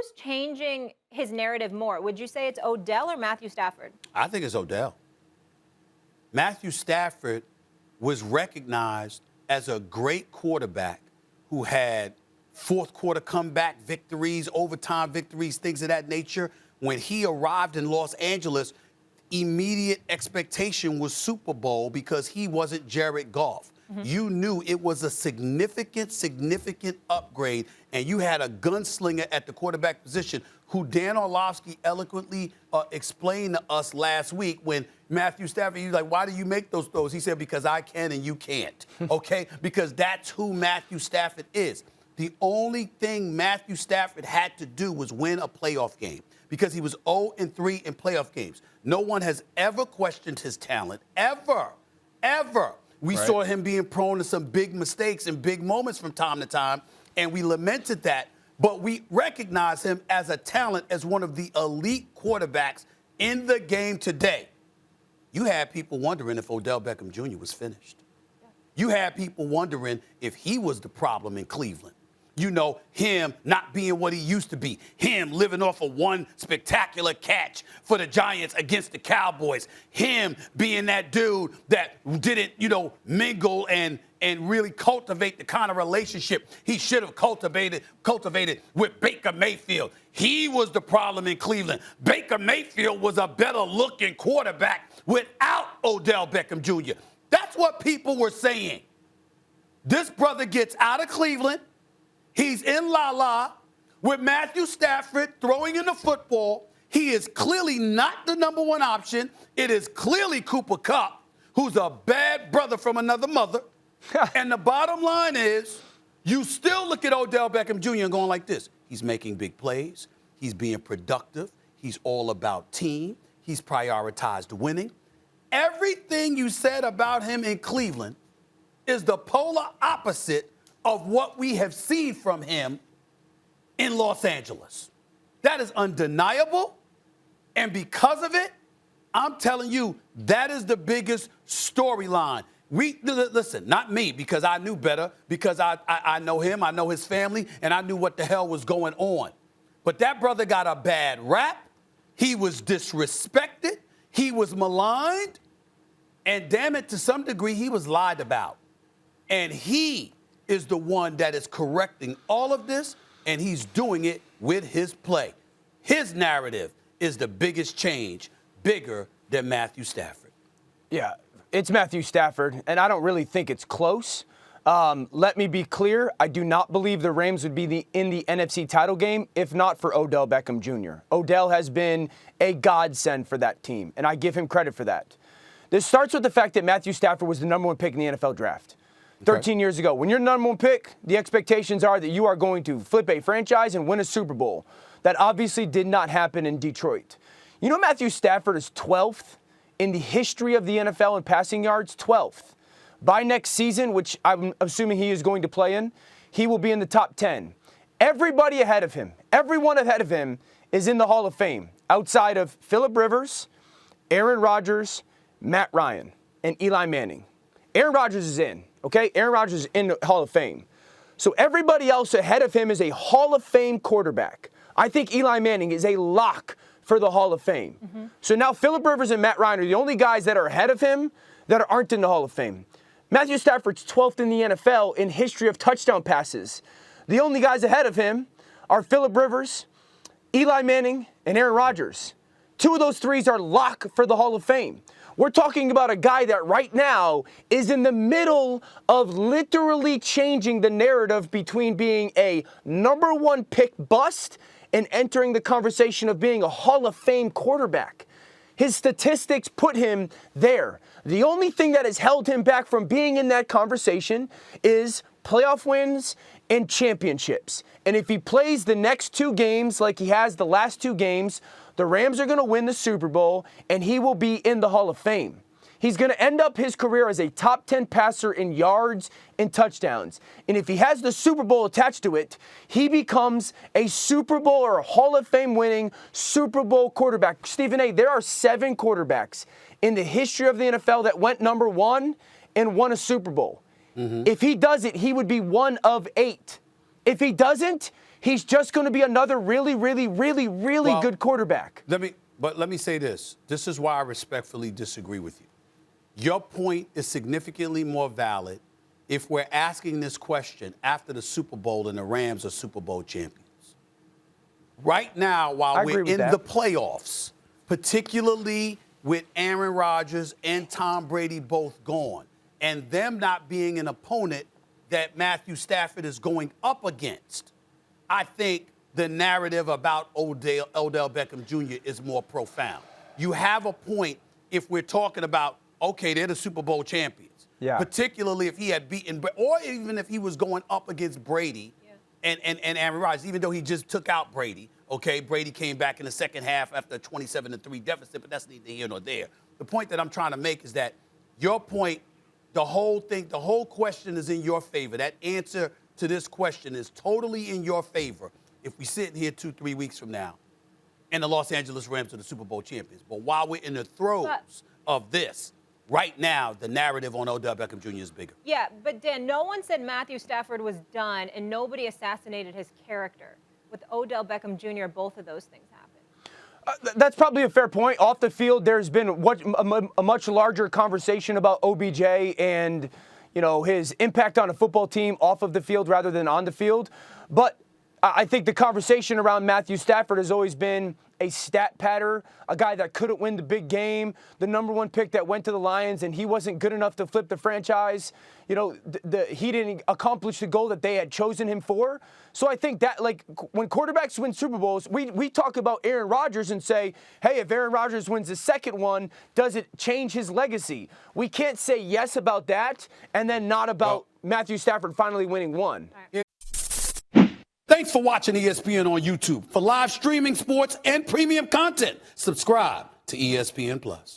Who's changing his narrative more? Would you say it's Odell or Matthew Stafford? I think it's Odell. Matthew Stafford was recognized as a great quarterback who had fourth quarter comeback victories, overtime victories, things of that nature. When he arrived in Los Angeles, immediate expectation was Super Bowl because he wasn't Jared Goff. You knew it was a significant upgrade, and you had a gunslinger at the quarterback position who Dan Orlovsky eloquently explained to us last week when Matthew Stafford, he was like, why do you make those throws? He said, because I can and you can't, okay? Because that's who Matthew Stafford is. The only thing Matthew Stafford had to do was win a playoff game because he was 0-3 in playoff games. No one has ever questioned his talent, ever. We saw him being prone to some big mistakes and big moments from time to time, and we lamented that. But we recognize him as a talent, as one of the elite quarterbacks in the game today. You had people wondering if Odell Beckham Jr. was finished. You had people wondering if he was the problem in Cleveland. You know, him not being what he used to be, him living off of one spectacular catch for the Giants against the Cowboys, him being that dude that didn't, mingle and really cultivate the kind of relationship he should have cultivated with Baker Mayfield. He was the problem in Cleveland. Baker Mayfield was a better looking quarterback without Odell Beckham Jr. That's what people were saying. This brother gets out of Cleveland. He's in La with Matthew Stafford throwing in the football. He is clearly not the number one option. It is clearly Cooper Kupp, who's a bad brother from another mother. And the bottom line is, you still look at Odell Beckham Jr. and going like this. He's making big plays. He's being productive. He's all about team. He's prioritized winning. Everything you said about him in Cleveland is the polar opposite of what we have seen from him in Los Angeles. That is undeniable. And because of it, I'm telling you, that is the biggest storyline. Listen, not me, because I knew better, because I know him, I know his family, and I knew what the hell was going on. But that brother got a bad rap. He was disrespected. He was maligned. And damn it, to some degree, he was lied about. And he is the one that is correcting all of this, and he's doing it with his play. His narrative is the biggest change, bigger than Matthew Stafford. Yeah, it's Matthew Stafford, and I don't really think it's close. Let me be clear. I do not believe the Rams would be in the NFC title game if not for Odell Beckham Jr. Odell has been a godsend for that team, and I give him credit for that. This starts with the fact that Matthew Stafford was the number one pick in the NFL draft 13 years ago. When you're the number one pick, the expectations are that you are going to flip a franchise and win a Super Bowl. That obviously did not happen in Detroit. You know, Matthew Stafford is 12th in the history of the NFL in passing yards, 12th. By next season, which I'm assuming he is going to play in, he will be in the top 10. Everybody ahead of him, everyone ahead of him is in the Hall of Fame, outside of Phillip Rivers, Aaron Rodgers, Matt Ryan, and Eli Manning. Aaron Rodgers is in. Okay, Aaron Rodgers is in the Hall of Fame. So everybody else ahead of him is a Hall of Fame quarterback. I think Eli Manning is a lock for the Hall of Fame. So now Phillip Rivers and Matt Ryan are the only guys that are ahead of him that aren't in the Hall of Fame. Matthew Stafford's 12th in the NFL in history of touchdown passes. The only guys ahead of him are Phillip Rivers, Eli Manning, and Aaron Rodgers. Two of those threes are lock for the Hall of Fame. We're talking about a guy that right now is in the middle of literally changing the narrative between being a number one pick bust and entering the conversation of being a Hall of Fame quarterback. His statistics put him there. The only thing that has held him back from being in that conversation is playoff wins and championships. And if he plays the next two games like he has the last two games, the Rams are going to win the Super Bowl, and he will be in the Hall of Fame. He's going to end up his career as a top 10 passer in yards and touchdowns. And if he has the Super Bowl attached to it, he becomes a Super Bowl or a Hall of Fame winning Super Bowl quarterback. Stephen A., there are 7 quarterbacks in the history of the NFL that went number 1 and won a Super Bowl. If he does it, he would be one of 8. If he doesn't, He's just going to be another really, really, really, really good quarterback. Let me say this. This is why I respectfully disagree with you. Your point is significantly more valid if we're asking this question after the Super Bowl and the Rams are Super Bowl champions. Right now, while we're in the playoffs, particularly with Aaron Rodgers and Tom Brady both gone, and them not being an opponent that Matthew Stafford is going up against, I think the narrative about Odell Beckham Jr. is more profound. You have a point if we're talking about, okay, they're the Super Bowl champions. Yeah. Particularly if he had beaten, or even if he was going up against Brady and Aaron Rodgers, even though he just took out Brady. Okay, Brady came back in the second half after a 27-3 deficit, but that's neither here nor there. The point that I'm trying to make is that your point, the whole question is in your favor. That answer to this question is totally in your favor if we sit here 2-3 weeks from now and the Los Angeles Rams are the Super Bowl champions. But while we're in the throes of this, right now, the narrative on Odell Beckham Jr. is bigger. Yeah, but Dan, no one said Matthew Stafford was done, and nobody assassinated his character. With Odell Beckham Jr., both of those things happen. That's probably a fair point. Off the field, there's been a much larger conversation about OBJ and, his impact on a football team off of the field rather than on the field. But I think the conversation around Matthew Stafford has always been a stat patter, a guy that couldn't win the big game, the number one pick that went to the Lions, and he wasn't good enough to flip the franchise. He didn't accomplish the goal that they had chosen him for. So I think that, when quarterbacks win Super Bowls, we talk about Aaron Rodgers and say, hey, if Aaron Rodgers wins the second one, does it change his legacy? We can't say yes about that and then not about Matthew Stafford finally winning one. Thanks for watching ESPN on YouTube. For live streaming, sports, and premium content, subscribe to ESPN+.